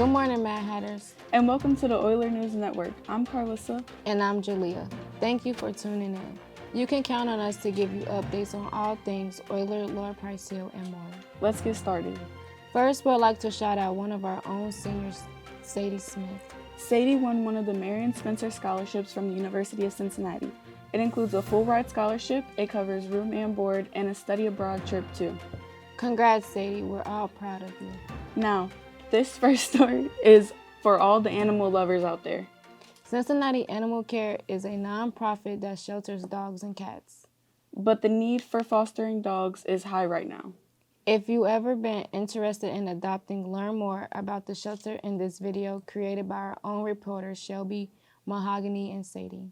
Good morning, Mad Hatters. And welcome to the Oyler News Network. I'm Carlissa. And I'm Jaleah. Thank you for tuning in. You can count on us to give you updates on all things Oyler Lower Price Hill and more. Let's get started. First, we'd like to shout out one of our own seniors, Sadie Smith. Sadie won one of the Marion Spencer scholarships from the University of Cincinnati. It includes a full ride scholarship, it covers room and board, and a study abroad trip too. Congrats, Sadie. We're all proud of you. Now, this first story is for all the animal lovers out there. Cincinnati Animal Care is a nonprofit that shelters dogs and cats. But the need for fostering dogs is high right now. If you've ever been interested in adopting, learn more about the shelter in this video created by our own reporters Shelby, Mohagany, and Sadie.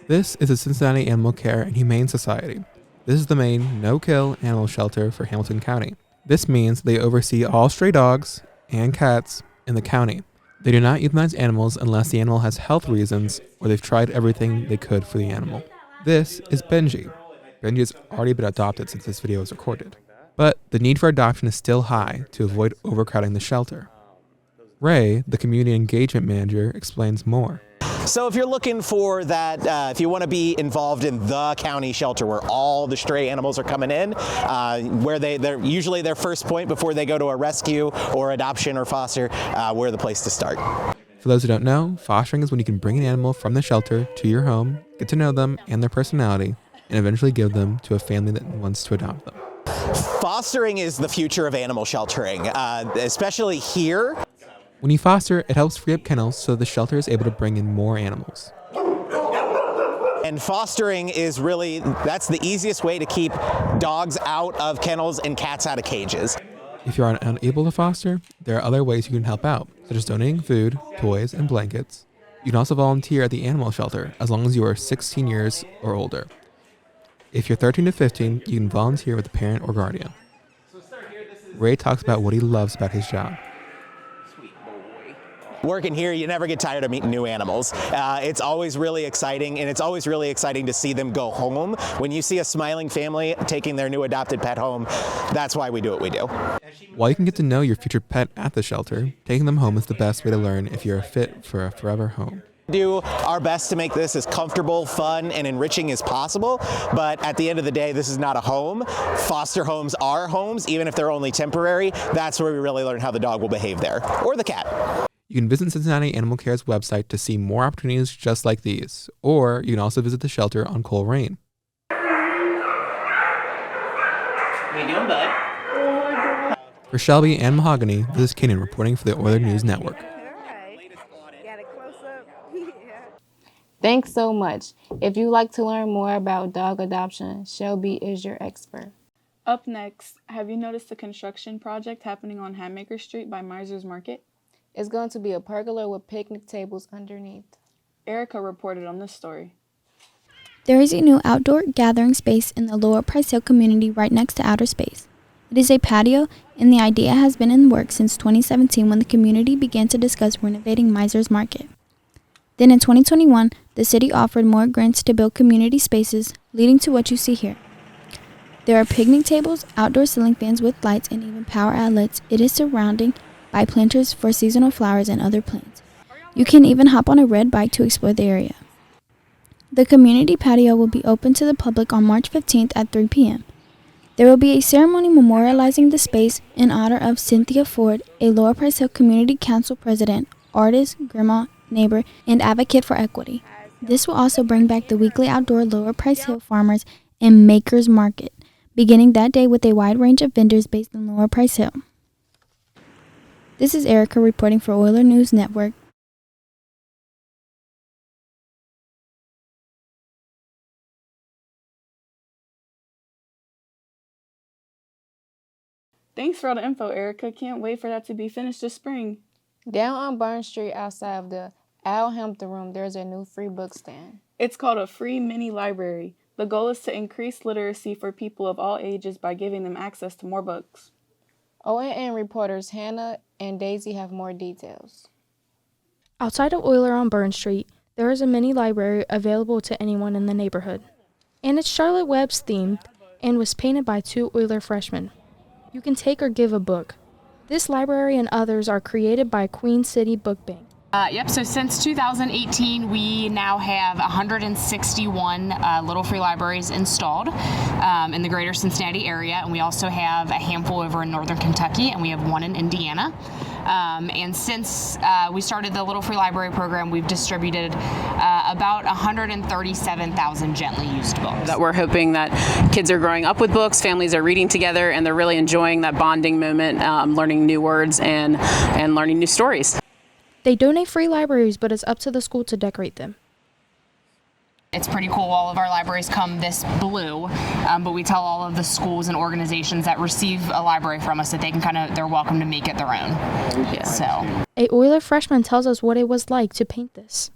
This is the Cincinnati Animal Care and Humane Society. This is the main no-kill animal shelter for Hamilton County. This means they oversee all stray dogs and cats in the county. They do not euthanize animals unless the animal has health reasons or they've tried everything they could for the animal. This is Benji. Benji has already been adopted since this video was recorded. But the need for adoption is still high to avoid overcrowding the shelter. Ray, the community engagement manager, explains more. So if you're looking for that, if you want to be involved in the county shelter where all the stray animals are coming in, where they're usually their first point before they go to a rescue or adoption or foster, we're the place to start. For those who don't know, fostering is when you can bring an animal from the shelter to your home, get to know them and their personality, and eventually give them to a family that wants to adopt them. Fostering is the future of animal sheltering, especially here. When you foster, it helps free up kennels so the shelter is able to bring in more animals. And fostering is really, that's the easiest way to keep dogs out of kennels and cats out of cages. If you are unable to foster, there are other ways you can help out, such as donating food, toys, and blankets. You can also volunteer at the animal shelter as long as you are 16 years or older. If you're 13 to 15, you can volunteer with a parent or guardian. Ray talks about what he loves about his job. Working here, you never get tired of meeting new animals. It's always really exciting, and it's always really exciting to see them go home. When you see a smiling family taking their new adopted pet home, that's why we do what we do. While you can get to know your future pet at the shelter, taking them home is the best way to learn if you're fit for a forever home. Do our best to make this as comfortable, fun, and enriching as possible, but at the end of the day, this is not a home. Foster homes are homes, even if they're only temporary. That's where we really learn how the dog will behave there, or the cat. You can visit Cincinnati Animal Care's website to see more opportunities just like these, or you can also visit the shelter on Coleraine. How you doing, bud? For Shelby and Mohagany, this is Kenyon reporting for the Oyler News Network. Thanks so much. If you'd like to learn more about dog adoption, Shelby is your expert. Up next, have you noticed the construction project happening on Hatmaker Street by Meiser's Market? It's going to be a pergola with picnic tables underneath. Erica reported on this story. There is a new outdoor gathering space in the Lower Price Hill community right next to Outer Space. It is a patio, and the idea has been in the works since 2017 when the community began to discuss renovating Meiser's Market. Then in 2021, the city offered more grants to build community spaces, leading to what you see here. There are picnic tables, outdoor ceiling fans with lights, and even power outlets. It is surrounding by planters for seasonal flowers and other plants. You can even hop on a red bike to explore the area. The community patio will be open to the public on March 15th at 3 p.m. There will be a ceremony memorializing the space in honor of Cynthia Ford, a Lower Price Hill Community Council president, artist, grandma, neighbor, and advocate for equity. This will also bring back the weekly outdoor Lower Price Hill Farmers and Makers Market, beginning that day with a wide range of vendors based in Lower Price Hill. This is Erica reporting for Oyler News Network. Thanks for all the info, Erica. Can't wait for that to be finished this spring. Down on Burn Street outside of the Al Hampton Room, there's a new free book stand. It's called a free mini library. The goal is to increase literacy for people of all ages by giving them access to more books. ONN reporters Hannah and Daisie have more details. Outside of Oyler on Burn Street, there is a mini library available to anyone in the neighborhood. And it's Charlotte Webb's themed and was painted by 2 Oyler freshmen. You can take or give a book. This library and others are created by Queen City Book Bank. Yep, so since 2018, we now have 161 Little Free Libraries installed in the greater Cincinnati area, and we also have a handful over in northern Kentucky, and we have one in Indiana. And since we started the Little Free Library program, we've distributed about 137,000 gently used books. That we're hoping that kids are growing up with books, families are reading together, and they're really enjoying that bonding moment, learning new words and learning new stories. They donate free libraries, but it's up to the school to decorate them. It's pretty cool. All of our libraries come this blue, but we tell all of the schools and organizations that receive a library from us that they can they're welcome to make it their own. Yeah. So, a Oyler freshman tells us what it was like to paint this.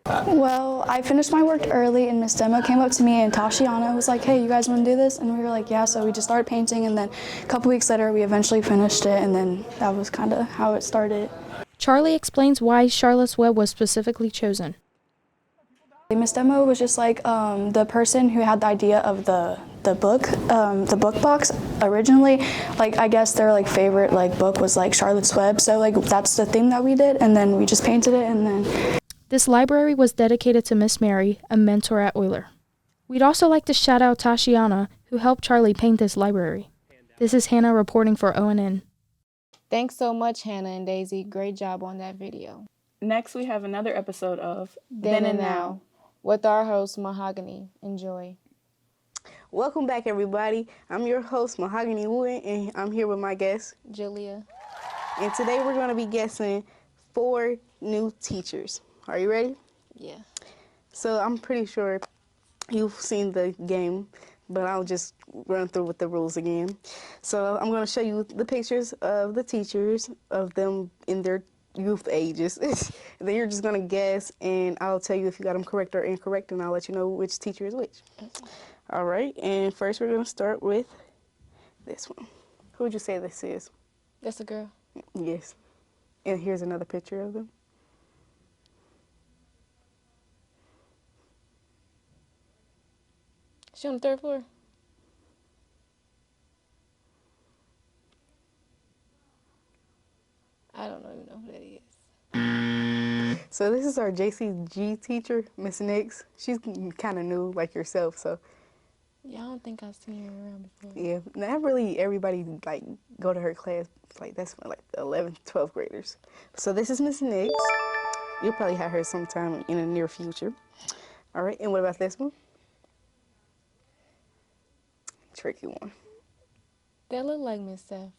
Well, I finished my work early, and Miss Demo came up to me, and Tashiana was like, "Hey, you guys want to do this?" And we were like, "Yeah." So we just started painting, and then a couple weeks later, we eventually finished it, and then that was kind of how it started. Charlie explains why Charlotte's Web was specifically chosen. Miss Demo was just like the person who had the idea of the book box originally. Like, I guess their favorite book was Charlotte's Web, so that's the theme that we did, and then we just painted it, and then. This library was dedicated to Miss Mary, a mentor at Oyler. We'd also like to shout out Tashiana, who helped Charlie paint this library. This is Hannah reporting for ONN. Thanks so much, Hannah and Daisie. Great job on that video. Next, we have another episode of Then and Now with our host, Mohagany. Enjoy. Welcome back, everybody. I'm your host, Mohagany, and I'm here with my guest, Jaleah. And today we're going to be guessing 4 new teachers. Are you ready? Yeah. So I'm pretty sure you've seen the game, but I'll just run through with the rules again. So I'm going to show you the pictures of the teachers, of them in their youth ages. Then you're just going to guess, and I'll tell you if you got them correct or incorrect, and I'll let you know which teacher is which. All right, and first we're going to start with this one. Who would you say this is? That's a girl. Yes. And here's another picture of them. She on the 3rd floor? I don't even know who that is. So this is our JCG teacher, Miss Nix. She's kind of new, like yourself, so. Yeah, I don't think I've seen her around before. Yeah, not really everybody go to her class. That's for the 11th, 12th graders. So this is Miss Nix. You'll probably have her sometime in the near future. All right, and what about this one? Tricky one. That look like Miss Steph.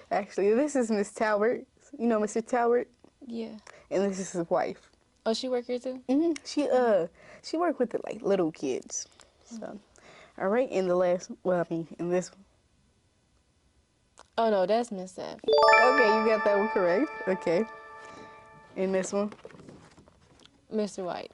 Actually, this is Miss Talbert. You know Mr. Talbert? Yeah. And this is his wife. Oh, she work here too? Mm-hmm. She worked with the little kids. So, all right, and the last, in this one. Oh no, that's Miss Steph. Okay, you got that one correct. Okay. And this one? Mr. White.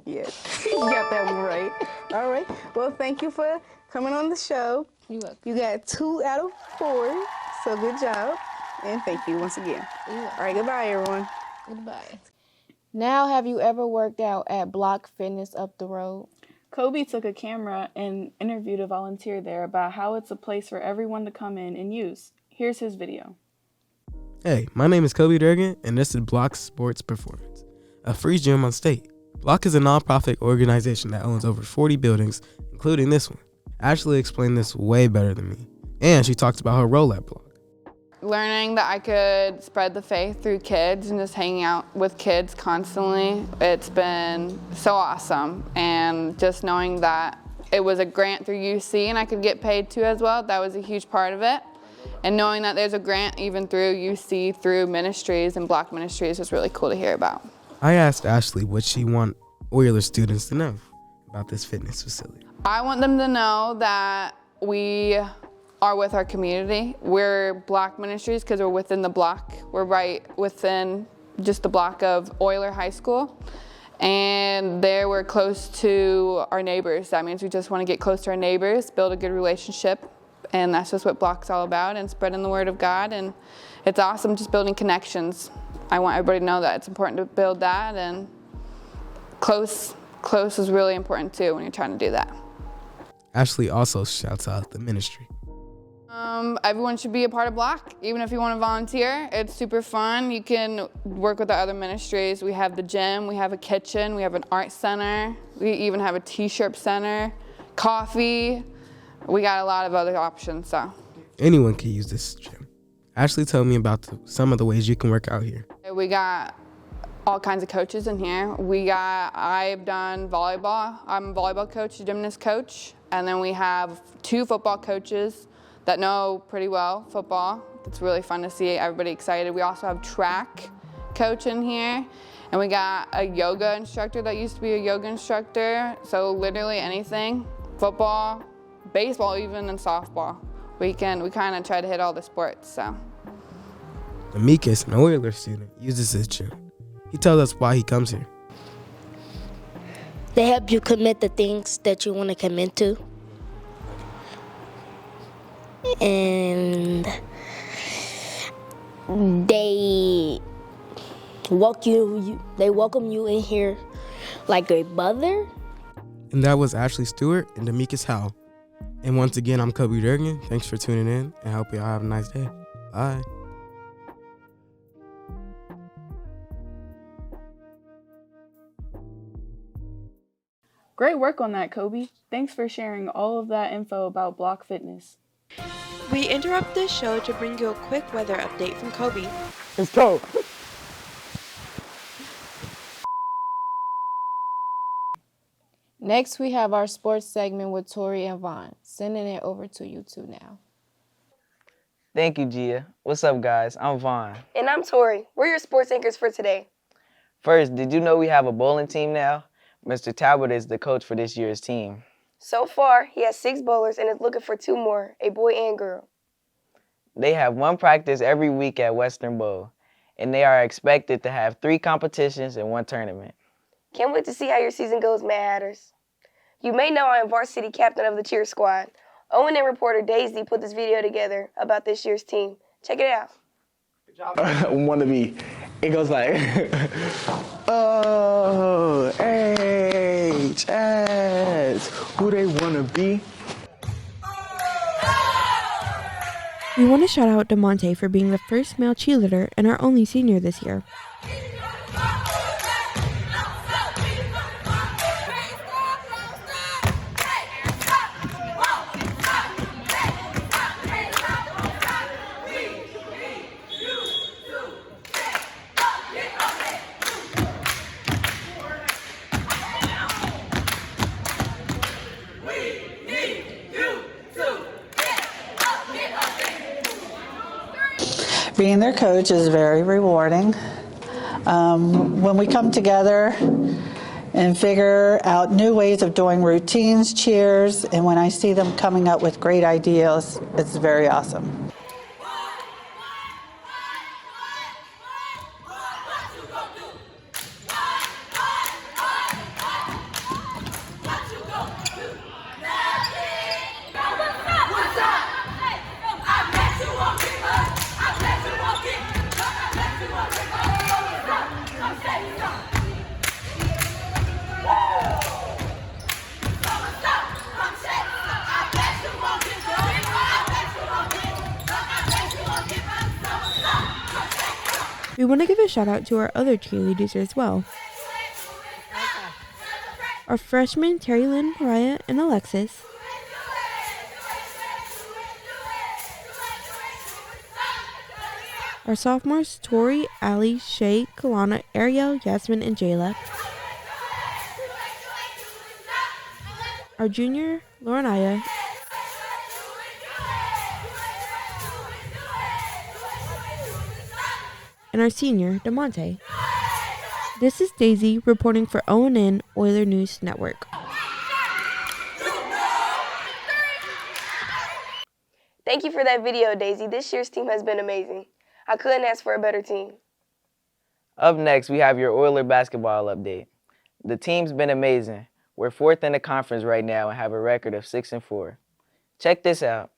Yes, you got that one right. All right. Well, thank you for coming on the show. You're welcome. You got 2 out of 4, so good job. And thank you once again. All right, goodbye, everyone. Goodbye. Now, have you ever worked out at BLOC Fitness up the road? Kobe took a camera and interviewed a volunteer there about how it's a place for everyone to come in and use. Here's his video. Hey, my name is Kobe Durgan, and this is BLOC Sport Performance, a free gym on state. BLOC is a nonprofit organization that owns over 40 buildings, including this one. Ashley explained this way better than me, and she talked about her role at BLOC. Learning that I could spread the faith through kids and just hanging out with kids constantly, it's been so awesome. And just knowing that it was a grant through UC and I could get paid too as well, that was a huge part of it. And knowing that there's a grant even through UC, through ministries and BLOC ministries was really cool to hear about. I asked Ashley what she want Oyler students to know about this fitness facility. I want them to know that we are with our community. We're BLOC ministries because we're within the block. We're right within just the block of Oyler High School. And there we're close to our neighbors. That means we just want to get close to our neighbors, build a good relationship. And that's just what BLOC's all about, and spreading the word of God. And it's awesome just building connections. I want everybody to know that it's important to build that, and close is really important too when you're trying to do that. Ashley also shouts out the ministry. Everyone should be a part of BLOC, even if you want to volunteer. It's super fun. You can work with the other ministries. We have the gym, we have a kitchen, we have an art center, we even have a t-shirt center, coffee. We got a lot of other options, so. Anyone can use this gym. Ashley told me about some of the ways you can work out here. We got all kinds of coaches in here. I've done volleyball. I'm a volleyball coach, a gymnast coach. And then we have 2 football coaches that know pretty well football. It's really fun to see everybody excited. We also have track coach in here. And we got a yoga instructor that used to be a yoga instructor. So literally anything, football, baseball even, and softball. We kind of try to hit all the sports, so. Amicus, an Oyler student, uses this gym. He tells us why he comes here. They help you commit the things that you want to commit to. And they welcome you in here like a mother. And that was Ashley Stewart and Amicus Howell. And once again, I'm Kobe Durgan. Thanks for tuning in, and I hope y'all have a nice day. Bye. Great work on that, Kobe. Thanks for sharing all of that info about BLOC Fitness. We interrupt this show to bring you a quick weather update from Kobe. Let's go. Next, we have our sports segment with Tori and Vohn. Sending it over to you two now. Thank you, Gia. What's up, guys? I'm Vohn. And I'm Tori. We're your sports anchors for today. First, did you know we have a bowling team now? Mr. Talbot is the coach for this year's team. So far, he has 6 bowlers and is looking for 2 more, a boy and girl. They have 1 practice every week at Western Bowl, and they are expected to have 3 competitions and 1 tournament. Can't wait to see how your season goes, Mad Hatters. You may know I am varsity captain of the cheer squad. O&M reporter Daisie put this video together about this year's team. Check it out. Good job. Wannabe. It goes like, O, H, S, who they wanna be? We want to shout out DeMonte for being the first male cheerleader and our only senior this year. Being their coach is very rewarding. When we come together and figure out new ways of doing routines, cheers, and when I see them coming up with great ideas, it's very awesome. We want to give a shout out to our other cheerleaders as well. Our freshmen Terry Lynn, Mariah, and Alexis. Our sophomores Tori, Allie, Shay, Kalana, Ariel, Yasmin, and Jaleah. Our junior Loriniya. And our senior, DeMonte. This is Daisie reporting for ONN Oyler News Network. Thank you for that video, Daisie. This year's team has been amazing. I couldn't ask for a better team. Up next, we have your Oyler basketball update. The team's been amazing. We're 4th in the conference right now and have a record of 6-4. Check this out.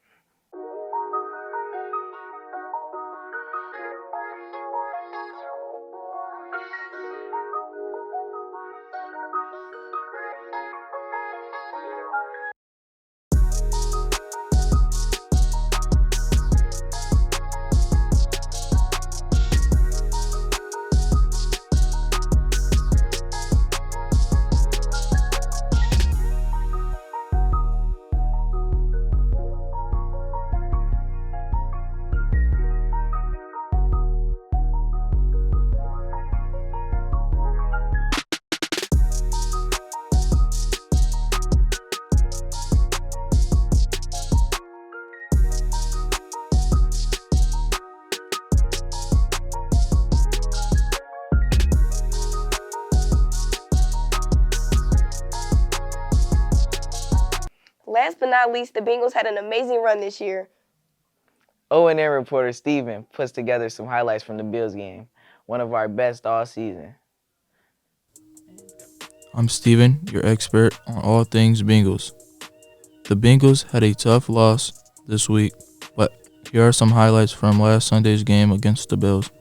Last but not least, the Bengals had an amazing run this year. O&N reporter Steven puts together some highlights from the Bills game, one of our best all season. I'm Steven, your expert on all things Bengals. The Bengals had a tough loss this week, but here are some highlights from last Sunday's game against the Bills.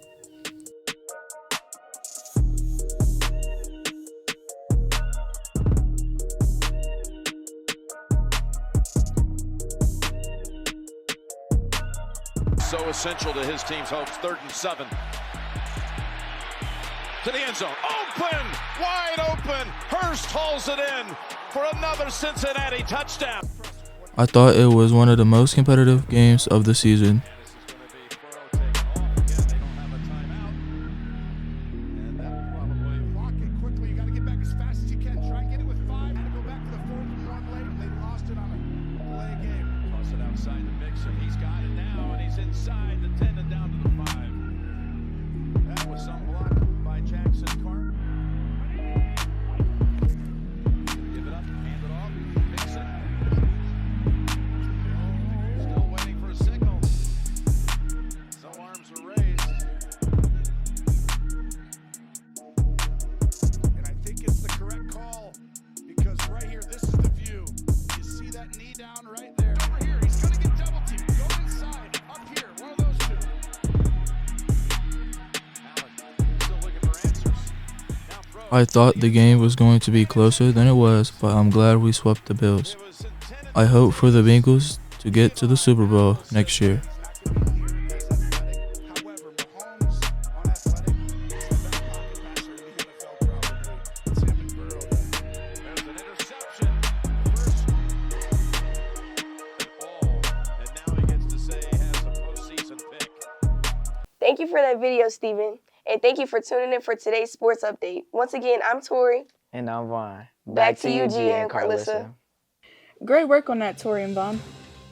So essential to his team's hopes. 3rd and 7. To the end zone. Open! Wide open! Hurst hauls it in for another Cincinnati touchdown. I thought it was one of the most competitive games of the season. I thought the game was going to be closer than it was, but I'm glad we swept the Bills. I hope for the Bengals to get to the Super Bowl next year. Thank you for that video, Steven. And thank you for tuning in for today's sports update. Once again, I'm Tori. And I'm Vohn. Back to you, Gia and Carlissa. Great work on that, Tori and Vohn.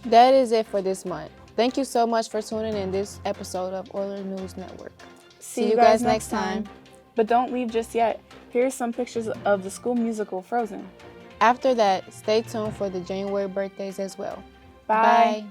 That is it for this month. Thank you so much for tuning in this episode of Oyler News Network. See you guys next time. But don't leave just yet. Here's some pictures of the school musical Frozen. After that, stay tuned for the January birthdays as well. Bye. Bye.